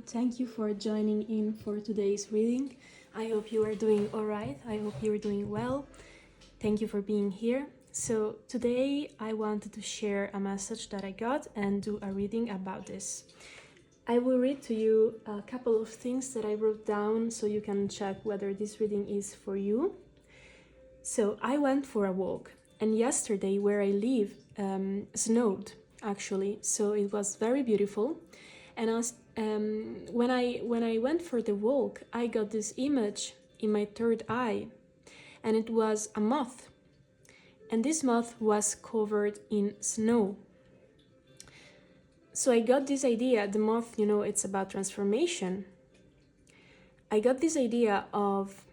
Thank you for joining in for today's reading. I hope you are doing all right. I hope you're doing well. Thank you for being here. So today I wanted to share a message that I got and do a reading about this. I will read to you a couple of things that I wrote down so you can check whether this reading is for you. So I went for a walk, and yesterday where I live snowed actually, so it was very beautiful. And when I went for the walk, I got this image in my third eye, and it was a moth, and this moth was covered in snow. So I got this idea, the moth, it's about transformation. I got this idea of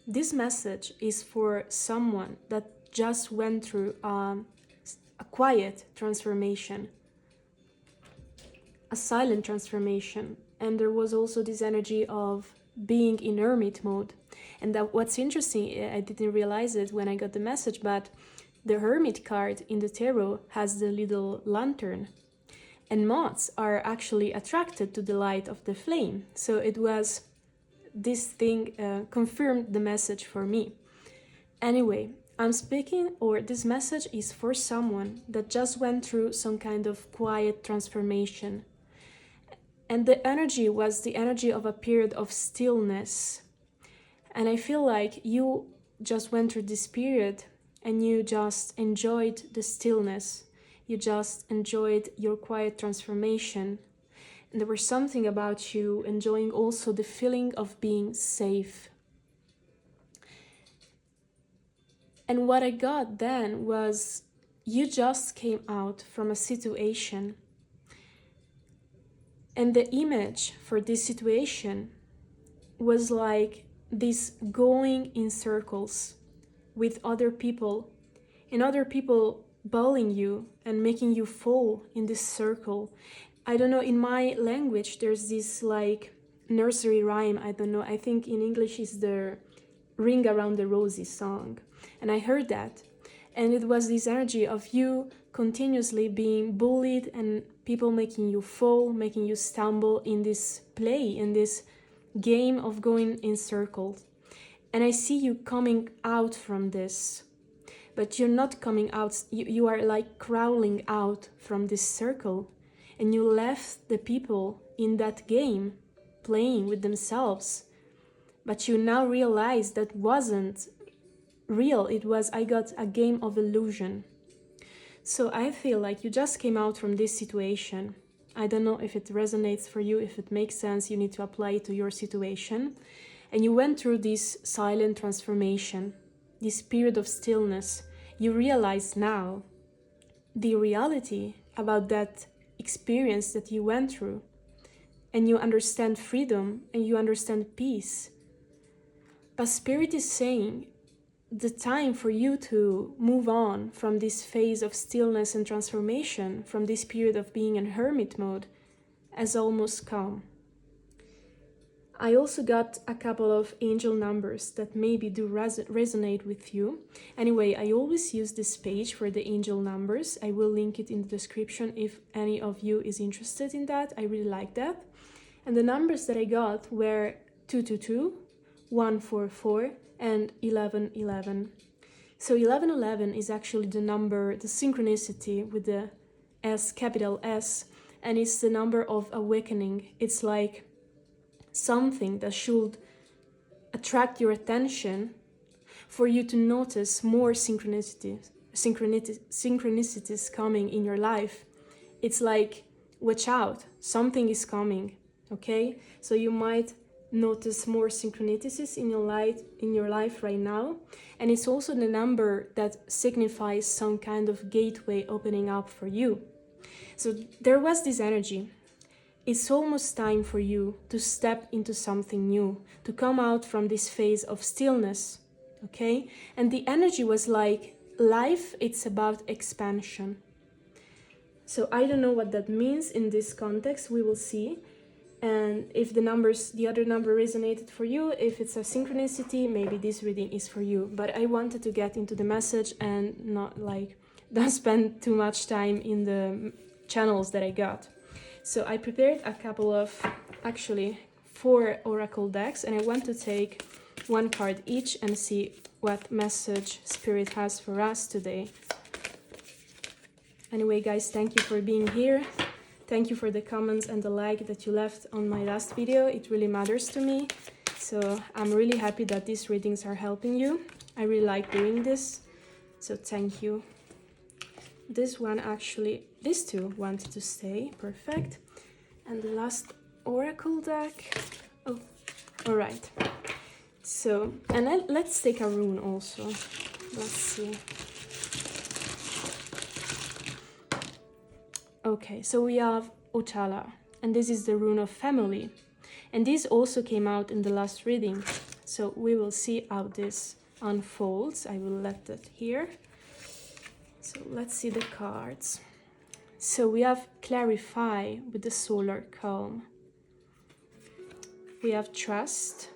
this message is for someone that just went through a quiet transformation, a silent transformation. And there was also this energy of being in hermit mode. And that what's interesting, I didn't realize it when I got the message, but the hermit card in the tarot has the little lantern. And moths are actually attracted to the light of the flame. So it was this thing confirmed the message for me. Anyway, I'm speaking, or this message is for someone that just went through some kind of quiet transformation. And the energy was the energy of a period of stillness. And I feel like you just went through this period and you just enjoyed the stillness. You just enjoyed your quiet transformation. And there was something about you enjoying also the feeling of being safe. And what I got then was you just came out from a situation. And the image for this situation was like this going in circles with other people, and other people bullying you and making you fall in this circle. I don't know, in my language there's this like nursery rhyme, I don't know, I think in English is the Ring Around the Rosie song. And I heard that, and it was this energy of you continuously being bullied and people making you fall, making you stumble in this play, in this game of going in circles. And I see you coming out from this, but you're not coming out, you are like crawling out from this circle, and you left the people in that game playing with themselves. But you now realize that wasn't real, it was, I got a game of illusion. So I feel like you just came out from this situation. I don't know if it resonates for you, if it makes sense, you need to apply it to your situation. And you went through this silent transformation, this period of stillness. You realize now the reality about that experience that you went through. And you understand freedom and you understand peace. But Spirit is saying the time for you to move on from this phase of stillness and transformation, from this period of being in hermit mode, has almost come. I also got a couple of angel numbers that maybe do resonate with you. Anyway, I always use this page for the angel numbers. I will link it in the description if any of you is interested in that. I really like that. And the numbers that I got were 222, 144, and 1111. So 1111 is actually the number, the synchronicity with the S, capital S, and it's the number of awakening. It's like something that should attract your attention for you to notice more synchronicities coming in your life. It's like, watch out, something is coming, okay? So you might notice more synchronicities in your life right now. And it's also the number that signifies some kind of gateway opening up for you. So there was this energy. It's almost time for you to step into something new, to come out from this phase of stillness, okay? And the energy was like, life, it's about expansion. So I don't know what that means in this context, we will see. And if the other number resonated for you, if it's a synchronicity, maybe this reading is for you. But I wanted to get into the message and not don't spend too much time in the channels that I got. So I prepared a couple of, actually 4 oracle decks, and I want to take one card each and see what message Spirit has for us today. Anyway, guys, thank you for being here. Thank you for the comments and the like that you left on my last video. It really matters to me. So I'm really happy that these readings are helping you. I really like doing this. So thank you. This one actually, these two wanted to stay. Perfect. And the last oracle deck. Oh, all right. So, and let's take a rune also. Let's see. Okay, so we have Otala, and this is the rune of family. And this also came out in the last reading. So we will see how this unfolds. I will let that here. So let's see the cards. So we have clarify with the solar calm. We have trust.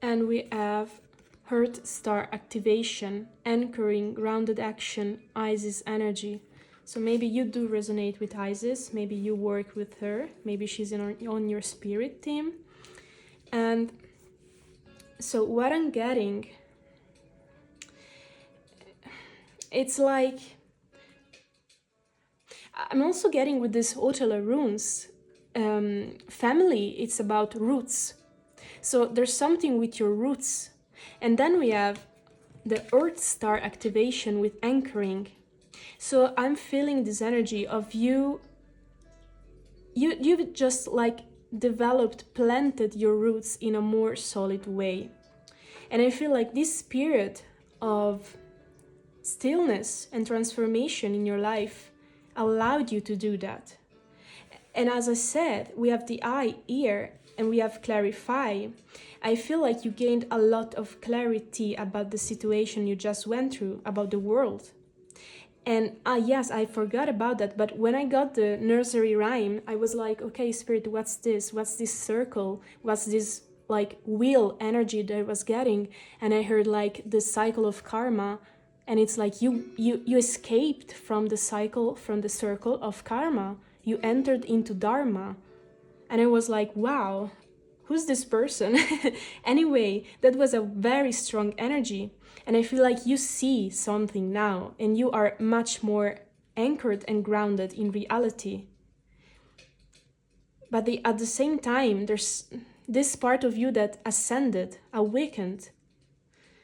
And we have Heart Star activation, anchoring, grounded action, Isis energy. So maybe you do resonate with Isis, maybe you work with her, maybe she's on your spirit team. And so what I'm getting, it's like, I'm also getting with this Otala runes, family, it's about roots. So there's something with your roots. And then we have the Earth Star activation with anchoring. So I'm feeling this energy of you've just like developed, planted your roots in a more solid way. And I feel like this period of stillness and transformation in your life allowed you to do that. And as I said, we have the eye, ear, and we have clarify. I feel like you gained a lot of clarity about the situation you just went through, about the world. And yes, I forgot about that, but when I got the nursery rhyme, I was like, okay, Spirit, what's this? What's this circle? What's this like wheel energy that I was getting? And I heard like the cycle of karma, and it's like you escaped from the cycle, from the circle of karma. You entered into Dharma. And I was like, wow, who's this person? Anyway, that was a very strong energy. And I feel like you see something now and you are much more anchored and grounded in reality. But at the same time, there's this part of you that ascended, awakened.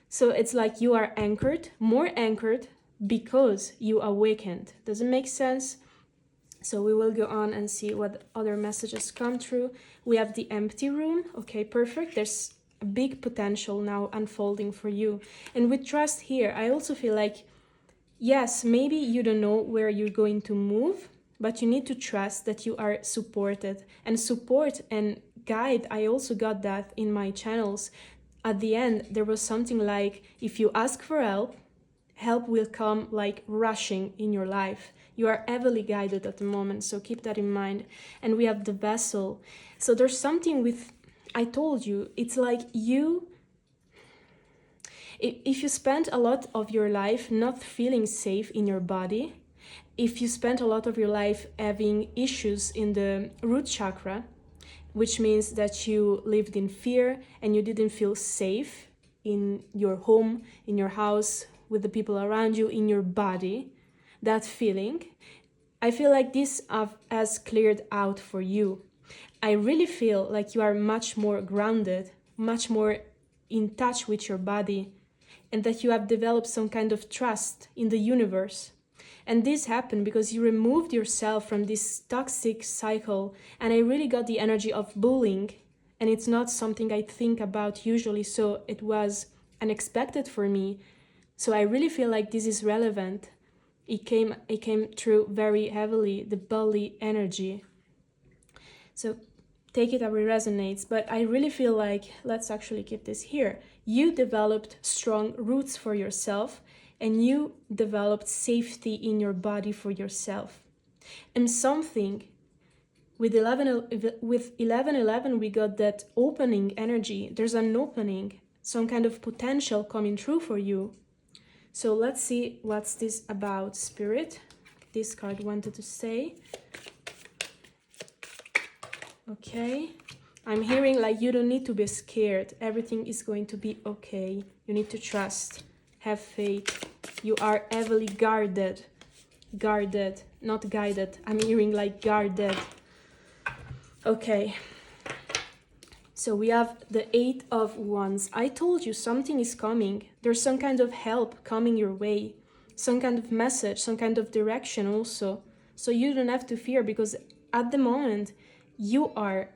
So it's like you are anchored, more anchored because you awakened. Does it make sense? So we will go on and see what other messages come through. We have the empty room. Okay, perfect. There's a big potential now unfolding for you. And with trust here, I also feel like, yes, maybe you don't know where you're going to move, but you need to trust that you are supported. And support and guide, I also got that in my channels. At the end, there was something like, if you ask for help, help will come like rushing in your life. You are heavily guided at the moment, so keep that in mind. And we have the vessel. So there's something with, I told you, it's like you, if you spend a lot of your life not feeling safe in your body, if you spent a lot of your life having issues in the root chakra, which means that you lived in fear and you didn't feel safe in your home, in your house, with the people around you, in your body, that feeling, I feel like this has cleared out for you. I really feel like you are much more grounded, much more in touch with your body, and that you have developed some kind of trust in the universe. And this happened because you removed yourself from this toxic cycle. And I really got the energy of bullying, and it's not something I think about usually, so it was unexpected for me. So I really feel like this is relevant. It came through very heavily, the bully energy. So take it how it resonates. But I really feel like, let's actually keep this here. You developed strong roots for yourself, and you developed safety in your body for yourself. And something with 1111, we got that opening energy. There's an opening, some kind of potential coming through for you. So let's see what's this about, Spirit. this card wanted to say. Okay. I'm hearing like you don't need to be scared. Everything is going to be okay. You need to trust. Have faith. You are heavily guarded. Guarded, not guided. I'm hearing like guarded. Okay. So we have the 8 of Wands. I told you something is coming. There's some kind of help coming your way. Some kind of message, some kind of direction also. So you don't have to fear, because at the moment you are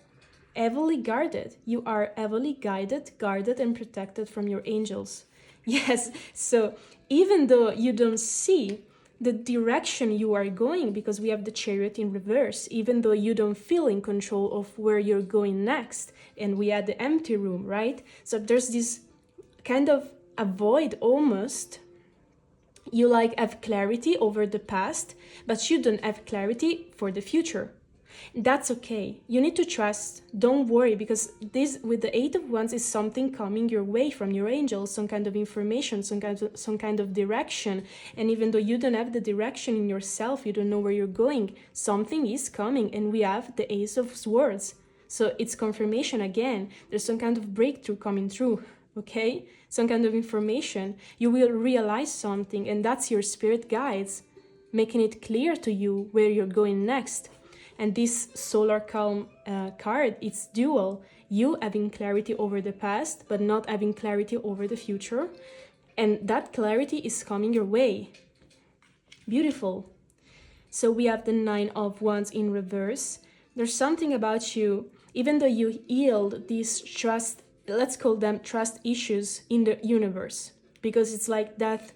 heavily guarded. You are heavily guarded and protected from your angels. Yes, so even though you don't see the direction you are going, because we have the Chariot in reverse, even though you don't feel in control of where you're going next, and we had the empty room, right? So there's this kind of a void almost. You like have clarity over the past, but you don't have clarity for the future. That's okay. You need to trust. Don't worry, because this with the 8 of Wands is something coming your way from your angels, some kind of information, some kind of direction. And even though you don't have the direction in yourself, you don't know where you're going, something is coming. And we have the Ace of Swords. So it's confirmation again. There's some kind of breakthrough coming through, okay? Some kind of information. You will realize something, and that's your spirit guides, making it clear to you where you're going next. And this Solar Calm card, it's dual. You having clarity over the past, but not having clarity over the future. And that clarity is coming your way. Beautiful. So we have the 9 of Wands in reverse. There's something about you, even though you healed these trust, let's call them trust issues in the universe. Because it's like that,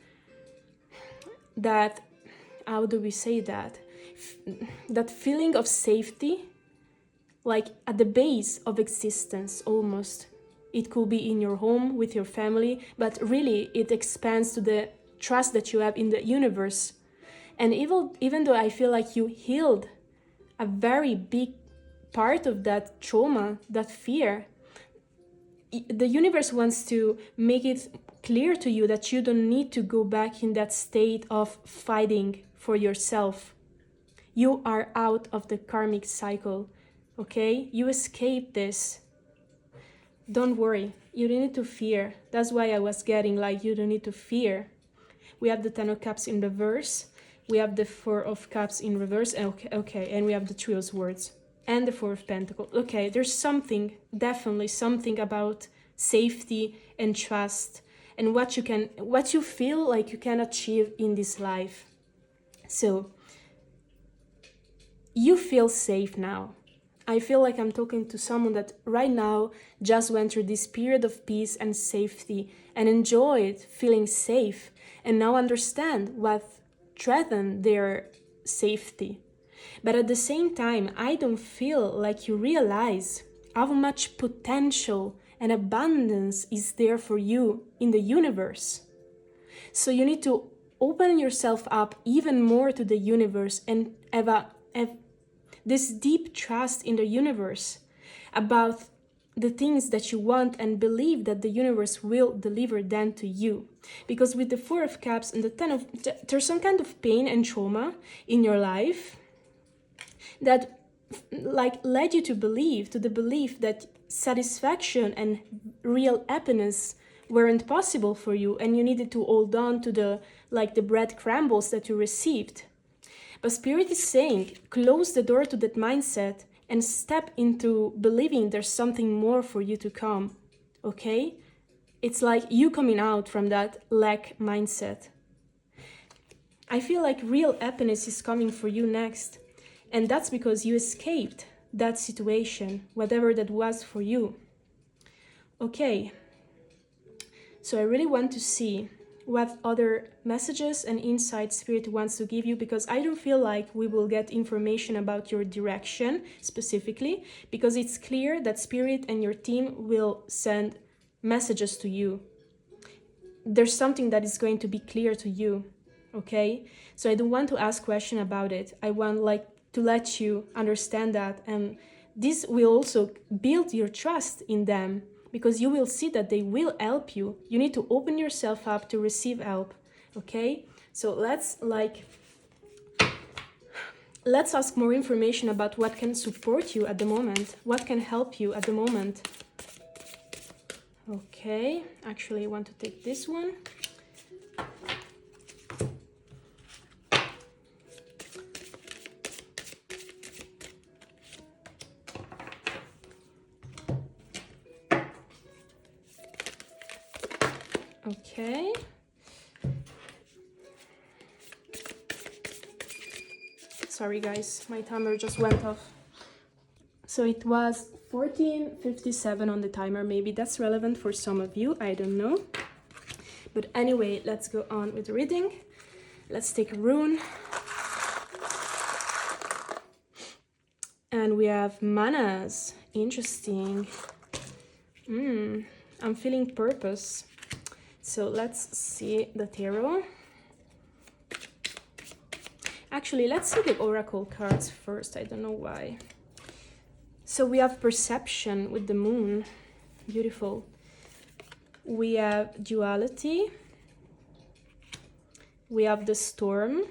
how do we say that? That feeling of safety, like at the base of existence almost. It could be in your home with your family, but really it expands to the trust that you have in the universe. And even though I feel like you healed a very big part of that trauma, that fear, the universe wants to make it clear to you that you don't need to go back in that state of fighting for yourself. You are out of the karmic cycle, okay? You escaped this. Don't worry, you don't need to fear. That's why I was getting like, you don't need to fear. We have the 10 of Cups in reverse. We have the 4 of Cups in reverse. Okay, and we have the 3 of Swords and the 4 of Pentacles. Okay, there's something, definitely something about safety and trust and what you feel like you can achieve in this life. So, you feel safe now. I feel like I'm talking to someone that right now just went through this period of peace and safety and enjoyed feeling safe and now understand what threatened their safety. But at the same time, I don't feel like you realize how much potential and abundance is there for you in the universe. So you need to open yourself up even more to the universe and have this deep trust in the universe about the things that you want and believe that the universe will deliver them to you. Because with the 4 of Cups and the 10 of... there's some kind of pain and trauma in your life that like led you to the belief that satisfaction and real happiness weren't possible for you, and you needed to hold on to the bread crumbles that you received. But Spirit is saying, close the door to that mindset and step into believing there's something more for you to come, okay? It's like you coming out from that lack mindset. I feel like real happiness is coming for you next. And that's because you escaped that situation, whatever that was for you. Okay, so I really want to see what other messages and insights Spirit wants to give you, because I don't feel like we will get information about your direction specifically, because it's clear that Spirit and your team will send messages to you. There's something that is going to be clear to you, okay? So I don't want to ask questions about it. I want to let you understand that, and this will also build your trust in them, because you will see that they will help you. You need to open yourself up to receive help, okay? So let's let's ask more information about what can support you at the moment, what can help you at the moment. Okay, actually I want to take this one. Okay. Sorry guys, my timer just went off. So it was 14:57 on the timer. Maybe that's relevant for some of you, I don't know. But anyway, let's go on with the reading. Let's take a rune. And we have manas. Interesting. I'm feeling purpose. So let's see the tarot. Actually, let's see the oracle cards first. I don't know why. So we have perception with the moon. Beautiful. We have duality. We have the storm.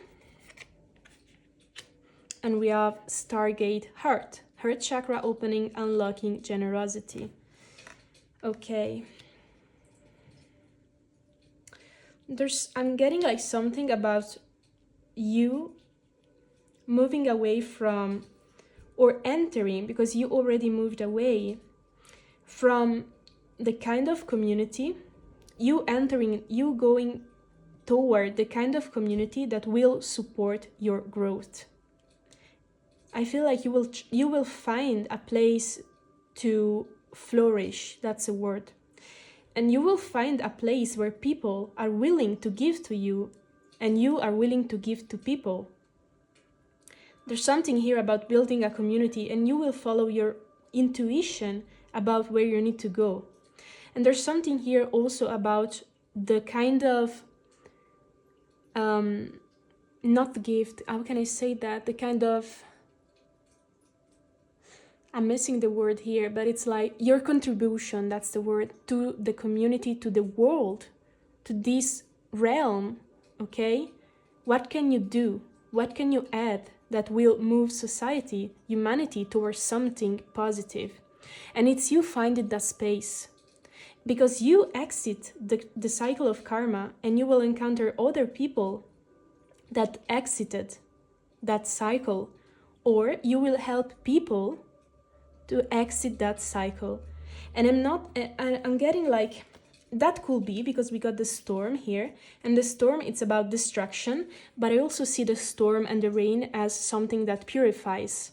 And we have Stargate heart. Heart chakra opening, unlocking generosity. Okay. I'm getting like something about you moving away from, or entering, because you already moved away from the kind of community, you going toward the kind of community that will support your growth. I feel like you will find a place to flourish, that's a word. And you will find a place where people are willing to give to you and you are willing to give to people. There's something here about building a community, and you will follow your intuition about where you need to go. And there's something here also about the kind of, not gift, how can I say that? The kind of, I'm missing the word here, but it's like your contribution, that's the word, to the community, to the world, to this realm, okay? What can you do? What can you add that will move society, humanity, towards something positive? And it's you finding that space. Because you exit the cycle of karma, and you will encounter other people that exited that cycle, or you will help people to exit that cycle. And I'm getting like, that could be because we got the storm here, and the storm, it's about destruction, but I also see the storm and the rain as something that purifies.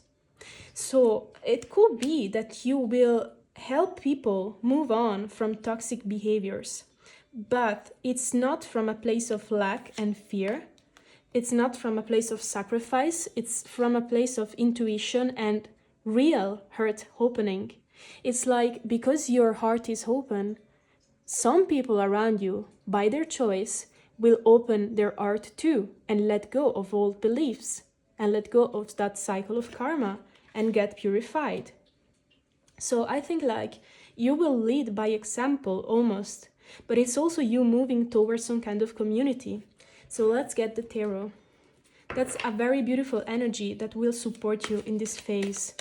So it could be that you will help people move on from toxic behaviors, but it's not from a place of lack and fear. It's not from a place of sacrifice. It's from a place of intuition and real heart opening. It's like, because your heart is open, some people around you, by their choice, will open their heart too and let go of old beliefs and let go of that cycle of karma and get purified. So I think like you will lead by example almost, but it's also you moving towards some kind of community. So let's get the tarot. That's a very beautiful energy that will support you in this phase.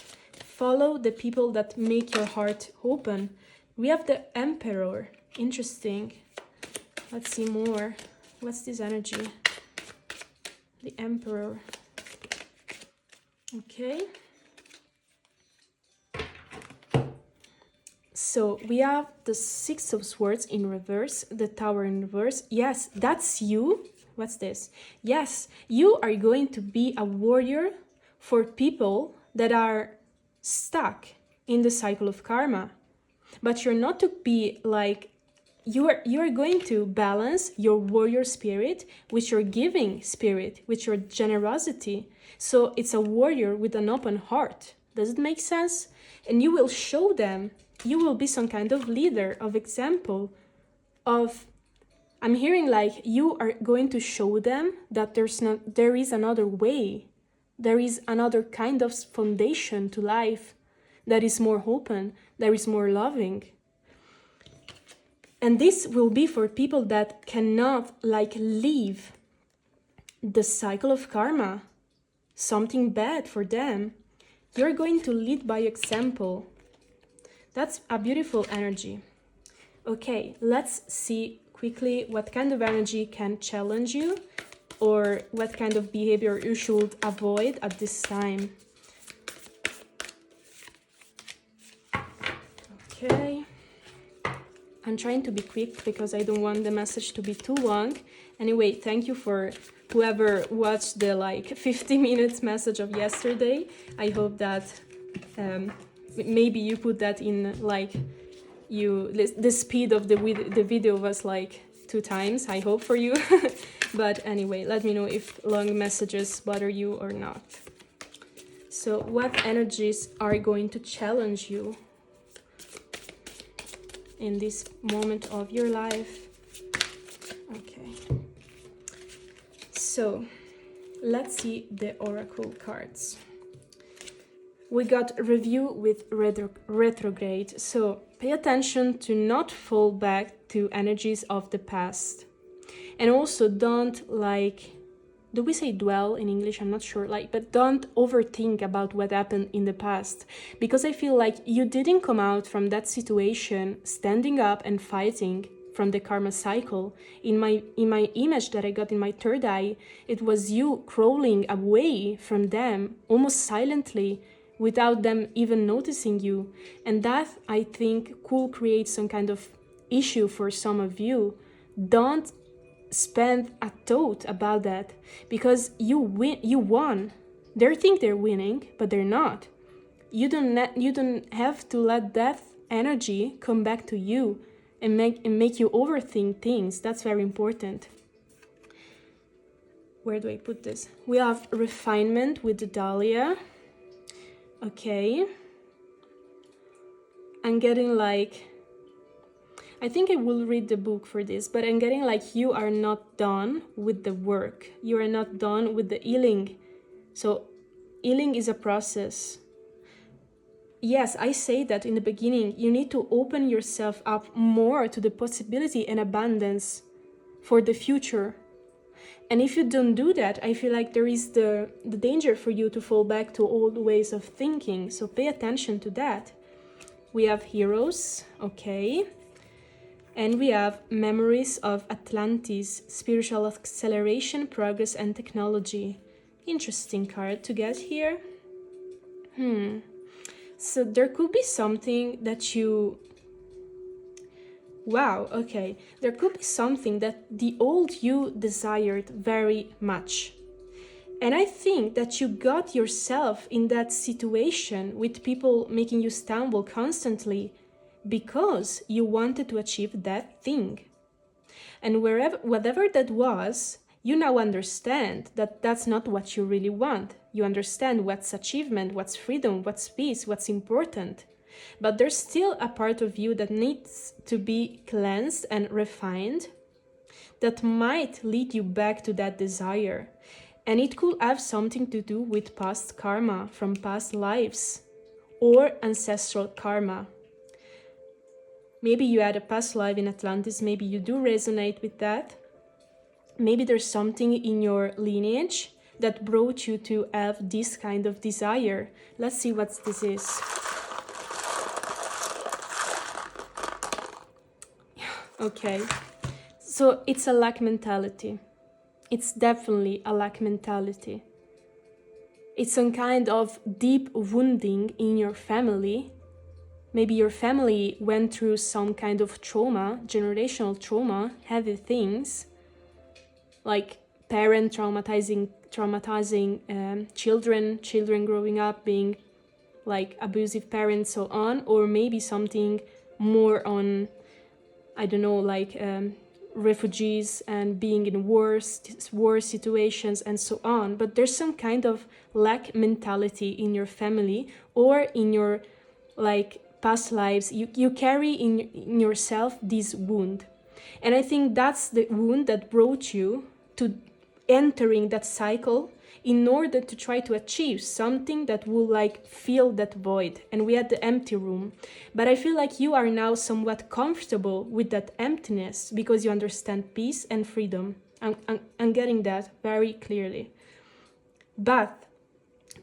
Follow the people that make your heart open. We have the Emperor. Interesting. Let's see more. What's this energy? The Emperor. Okay. So we have the Six of Swords in reverse, the Tower in reverse. Yes, that's you. What's this? Yes, you are going to be a warrior for people that are stuck in the cycle of karma. But you're not to be like, you are going to balance your warrior spirit with your giving spirit, with your generosity. So it's a warrior with an open heart. Does it make sense? And you will show them, you will be some kind of leader, of example, of, I'm hearing like you are going to show them that there is another way. There is another kind of foundation to life that is more open, that is more loving. And this will be for people that cannot like leave the cycle of karma. something bad for them. You're going to lead by example. That's a beautiful energy. Okay, let's see quickly what kind of energy can challenge you or what kind of behavior you should avoid at this time. Okay. I'm trying to be quick because I don't want the message to be too long. Anyway, thank you for whoever watched the like 50 minutes message of yesterday. I hope that maybe you put that in like the speed of the video was like 2 times, I hope for you. But anyway, let me know if long messages bother you or not. So what energies are going to challenge you in this moment of your life? Okay. So let's see the oracle cards. We got review with retrograde. So pay attention to not fall back to energies of the past. And also don't do we say dwell in English? I'm not sure. But don't overthink about what happened in the past. Because I feel like you didn't come out from that situation standing up and fighting from the karma cycle. In my image that I got in my third eye, it was you crawling away from them almost silently without them even noticing you. And that, I think, could create some kind of issue for some of you. Don't spend a thought about that, because you won. They think they're winning, but they're not. You don't have to let that energy come back to you and make you overthink things. That's very important. Where do I put this? We have refinement with the Dahlia. Okay. I'm getting I think I will read the book for this, but I'm getting you are not done with the work. You are not done with the healing. So healing is a process. Yes, I say that in the beginning. You need to open yourself up more to the possibility and abundance for the future. And if you don't do that, I feel like there is the danger for you to fall back to old ways of thinking. So pay attention to that. We have heroes, okay. And we have memories of Atlantis, spiritual acceleration, progress, and technology. Interesting card to get here. So there could be something that you... Wow, okay. There could be something that the old you desired very much. And I think that you got yourself in that situation with people making you stumble constantly because you wanted to achieve that thing. And whatever that was, you now understand that that's not what you really want. You understand what's achievement, what's freedom, what's peace, what's important. But there's still a part of you that needs to be cleansed and refined that might lead you back to that desire. And it could have something to do with past karma from past lives or ancestral karma. Maybe you had a past life in Atlantis, maybe you do resonate with that. Maybe there's something in your lineage that brought you to have this kind of desire. Let's see what this is. Okay, so it's a lack mentality. It's definitely a lack mentality. It's some kind of deep wounding in your family. Maybe your family went through some kind of trauma, generational trauma, heavy things, like parent traumatizing children growing up being like abusive parents, so on, or maybe something more on, I don't know, refugees and being in war situations and so on. But there's some kind of lack mentality in your family or in your past lives. You carry in yourself this wound. And I think that's the wound that brought you to entering that cycle in order to try to achieve something that will fill that void. And we had the empty room. But I feel like you are now somewhat comfortable with that emptiness because you understand peace and freedom. I'm getting that very clearly. But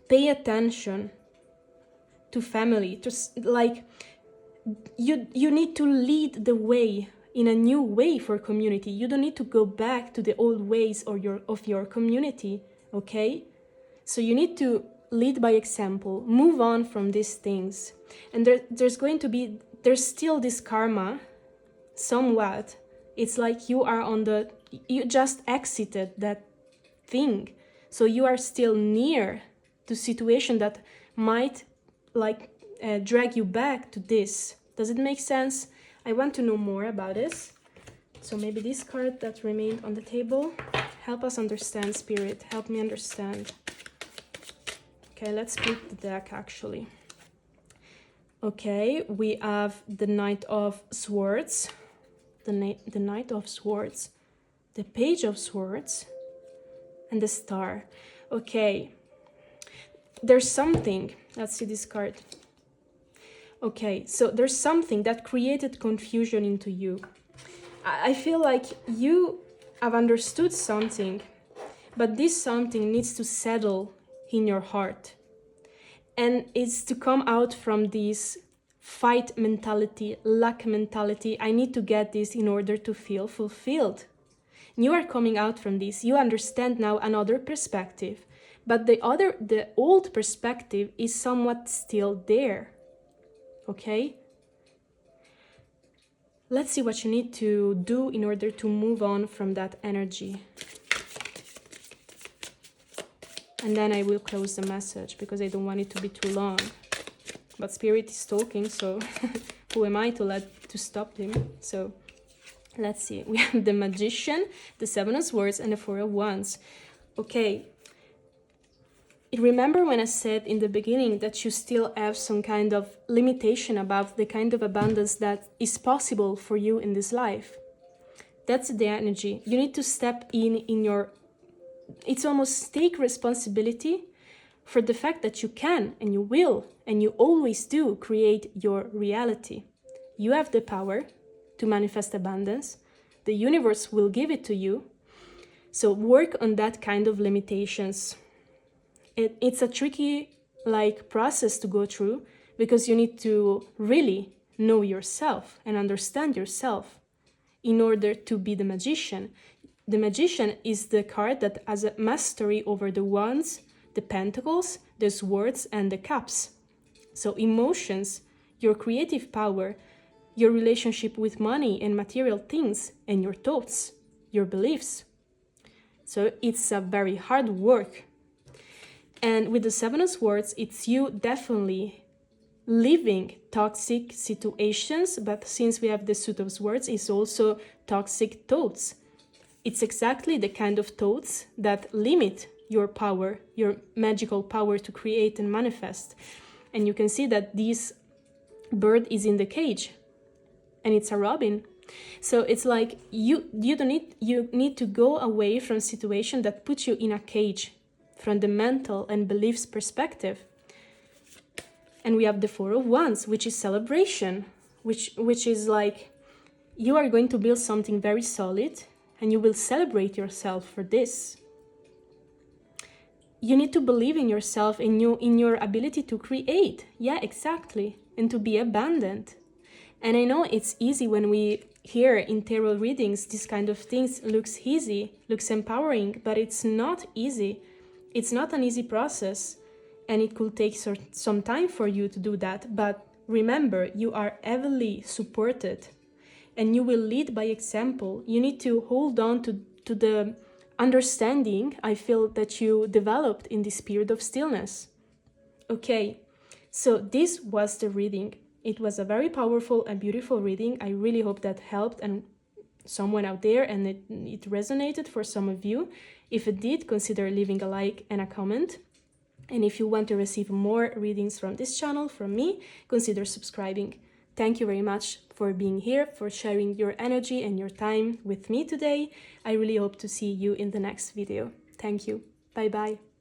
pay attention to family, like you need to lead the way in a new way for community. You don't need to go back to the old ways of your community, okay? So you need to lead by example, move on from these things. And there's still this karma, somewhat. It's like you just exited that thing. So you are still near to situation that might drag you back to this. Does it make sense? I want to know more about this. So maybe this card that remained on the table. Help us understand, Spirit. Help me understand. Okay, let's split the deck actually. Okay, we have the Knight of Swords, the Knight of Swords, the Page of Swords, and the Star. Okay, there's something. Let's see this card. Okay, so there's something that created confusion into you. I feel like you have understood something, but this something needs to settle in your heart. And it's to come out from this fight mentality, lack mentality. I need to get this in order to feel fulfilled. You are coming out from this. You understand now another perspective. But the old perspective is somewhat still there. Okay? Let's see what you need to do in order to move on from that energy. And then I will close the message because I don't want it to be too long. But Spirit is talking, so who am I to stop him? So let's see. We have the Magician, the Seven of Swords, and the Four of Wands. Okay. Remember when I said in the beginning that you still have some kind of limitation about the kind of abundance that is possible for you in this life? That's the energy. You need to step in your... It's almost take responsibility for the fact that you can and you will and you always do create your reality. You have the power to manifest abundance. The universe will give it to you. So work on that kind of limitations. It's a tricky process to go through because you need to really know yourself and understand yourself in order to be the Magician. The Magician is the card that has a mastery over the Wands, the Pentacles, the Swords, and the Cups. So emotions, your creative power, your relationship with money and material things, and your thoughts, your beliefs. So it's a very hard work. And with the Seven of Swords, it's you definitely living toxic situations, but since we have the Suit of Swords, it's also toxic thoughts. It's exactly the kind of thoughts that limit your power, your magical power to create and manifest. And you can see that this bird is in the cage, and it's a robin. So it's like you need to go away from situation that puts you in a cage from the mental and beliefs perspective. And we have the Four of Wands, which is celebration, which is like you are going to build something very solid and you will celebrate yourself for this. You need to believe in yourself, in your ability to create. Yeah, exactly. And to be abundant. And I know it's easy when we hear in tarot readings, this kind of things looks easy, looks empowering, but it's not easy. It's not an easy process, and it could take some time for you to do that. But remember, you are heavily supported, and you will lead by example. You need to hold on to the understanding I feel that you developed in this period of stillness. Okay, so this was the reading. It was a very powerful and beautiful reading. I really hope that helped and someone out there and it resonated for some of you. If it did, consider leaving a like and a comment. And if you want to receive more readings from this channel, from me, consider subscribing. Thank you very much for being here, for sharing your energy and your time with me today. I really hope to see you in the next video. Thank you. Bye-bye.